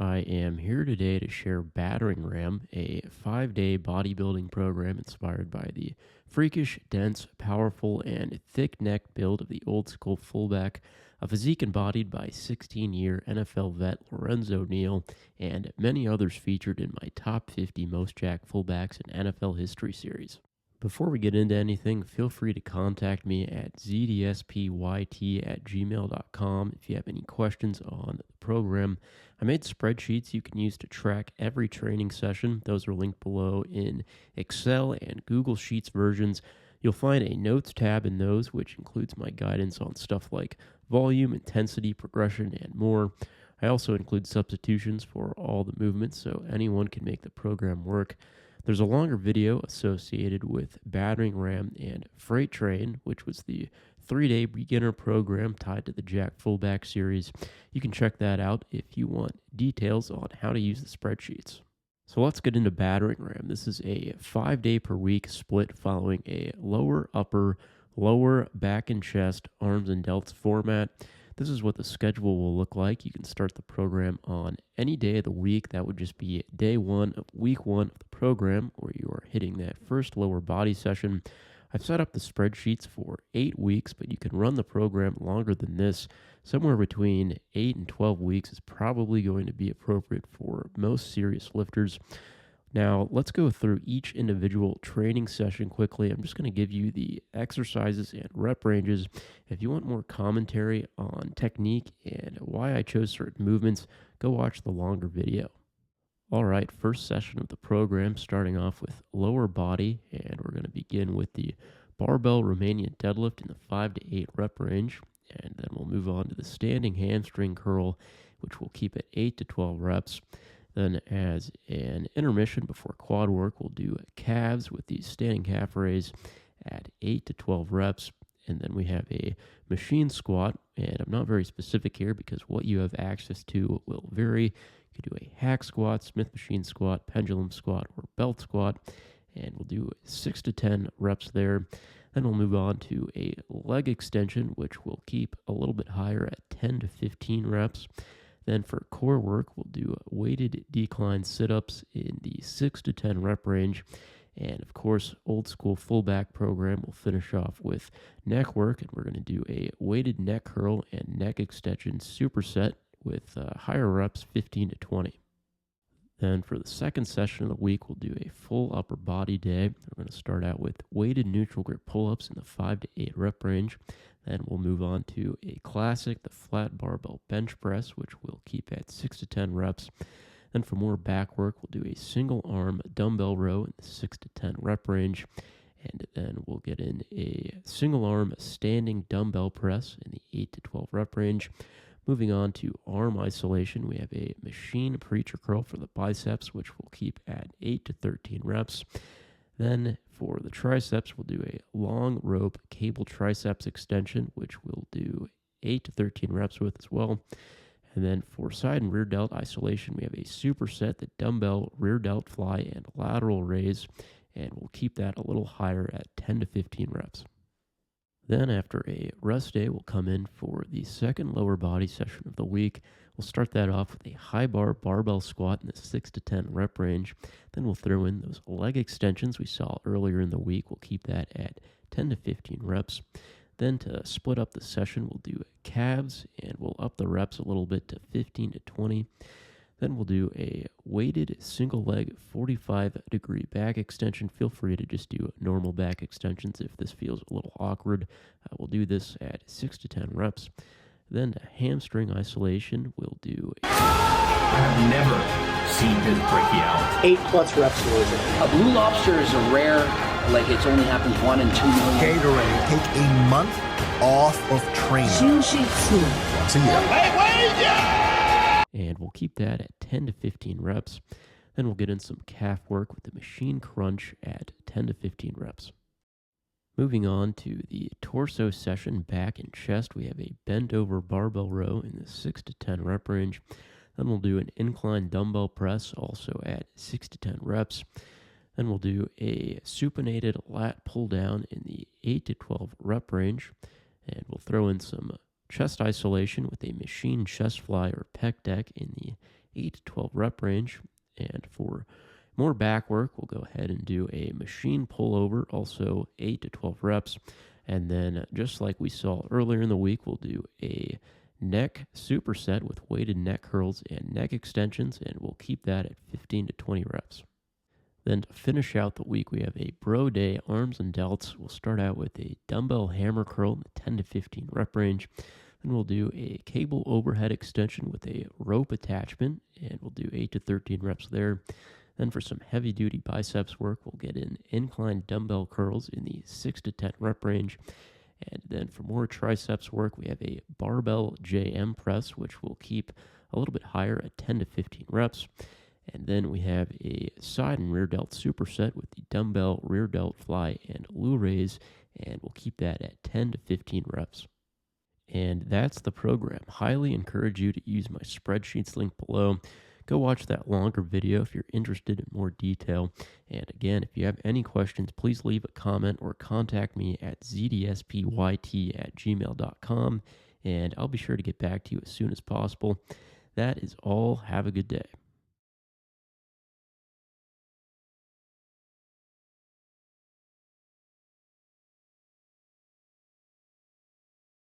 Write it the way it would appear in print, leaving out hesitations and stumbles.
I am here today to share Battering Ram, a 5-day bodybuilding program inspired by the freakish, dense, powerful, and thick-necked build of the old-school fullback, a physique embodied by 16-year NFL vet Lorenzo Neal, and many others featured in my top 50 Most Jacked Fullbacks in NFL history series. Before we get into anything, feel free to contact me at zdspYT@gmail.com if you have any questions on the program. I made spreadsheets you can use to track every training session. Those are linked below in Excel and Google Sheets versions. You'll find a notes tab in those, which includes my guidance on stuff like volume, intensity, progression, and more. I also include substitutions for all the movements so anyone can make the program work. There's a longer video associated with Battering Ram and Freight Train, which was the 3-day beginner program tied to the Jacked Fullback series. You can check that out if you want details on how to use the spreadsheets. So let's get into Battering Ram. This is a 5-day per week split following a lower, upper, lower, back and chest, arms and delts format. This is what the schedule will look like. You can start the program on any day of the week. That would just be day 1 of week 1 of the program, where you are hitting that first lower body session. I've set up the spreadsheets for 8 weeks, but you can run the program longer than this. Somewhere between 8 and 12 weeks is probably going to be appropriate for most serious lifters. Now, let's go through each individual training session quickly. I'm just going to give you the exercises and rep ranges. If you want more commentary on technique and why I chose certain movements, go watch the longer video. All right, first session of the program, starting off with lower body, and we're going to begin with the barbell Romanian deadlift in the 5 to 8 rep range, and then we'll move on to the standing hamstring curl, which we'll keep at 8 to 12 reps. Then as an intermission before quad work, we'll do calves with the standing calf raise at 8 to 12 reps. And then we have a machine squat, and I'm not very specific here because what you have access to will vary. You could do a hack squat, Smith machine squat, pendulum squat, or belt squat, and we'll do 6 to 10 reps there. Then we'll move on to a leg extension, which we'll keep a little bit higher at 10 to 15 reps. Then for core work, we'll do weighted decline sit-ups in the 6 to 10 rep range. And of course, old school fullback program will finish off with neck work, and we're going to do a weighted neck curl and neck extension superset with higher reps, 15 to 20. Then for the second session of the week, we'll do a full upper body day. We're going to start out with weighted neutral grip pull-ups in the 5 to 8 rep range. Then we'll move on to a classic, the flat barbell bench press, which we'll keep at 6 to 10 reps. Then for more back work, we'll do a single arm dumbbell row in the 6 to 10 rep range. And then we'll get in a single arm standing dumbbell press in the 8 to 12 rep range. Moving on to arm isolation, we have a machine preacher curl for the biceps, which we'll keep at 8 to 13 reps. Then for the triceps, we'll do a long rope cable triceps extension, which we'll do 8 to 13 reps with as well. And then for side and rear delt isolation, we have a superset, the dumbbell rear delt fly and lateral raise, and we'll keep that a little higher at 10 to 15 reps. Then after a rest day, we'll come in for the second lower body session of the week. We'll start that off with a high bar barbell squat in the 6 to 10 rep range. Then we'll throw in those leg extensions we saw earlier in the week. We'll keep that at 10 to 15 reps. Then to split up the session, we'll do calves, and we'll up the reps a little bit to 15 to 20. Then we'll do a weighted single leg 45-degree back extension. Feel free to just do normal back extensions if this feels a little awkward. We'll do this at 6 to 10 reps. Then hamstring isolation, we'll do... I've never seen this brachiality. 8+ reps was it. A blue lobster is a rare, like it's only happens 1 in 2 million. Gatorade, take a month off of training. Jiu-jitsu. Once a year. And we'll keep that at 10 to 15 reps. Then we'll get in some calf work with the machine crunch at 10 to 15 reps. Moving on to the torso session, back and chest, we have a bent over barbell row in the 6 to 10 rep range. Then we'll do an incline dumbbell press, also at 6 to 10 reps. Then we'll do a supinated lat pull down in the 8 to 12 rep range. And we'll throw in some chest isolation with a machine chest fly or pec deck in the 8 to 12 rep range. And for more back work, we'll go ahead and do a machine pullover, also 8 to 12 reps. And then just like we saw earlier in the week, we'll do a neck superset with weighted neck curls and neck extensions, and we'll keep that at 15 to 20 reps. Then to finish out the week, we have a bro day arms and delts. We'll start out with a dumbbell hammer curl in the 10 to 15 rep range. Then we'll do a cable overhead extension with a rope attachment, and we'll do 8 to 13 reps there. Then for some heavy duty biceps work, we'll get in incline dumbbell curls in the 6 to 10 rep range. And then for more triceps work, we have a barbell JM press, which we'll keep a little bit higher at 10 to 15 reps. And then we have a side and rear delt superset with the dumbbell rear delt fly and Lou raise, and we'll keep that at 10 to 15 reps. And that's the program. Highly encourage you to use my spreadsheets link below. Go watch that longer video if you're interested in more detail. And again, if you have any questions, please leave a comment or contact me at zdspYT@gmail.com, and I'll be sure to get back to you as soon as possible. That is all. Have a good day.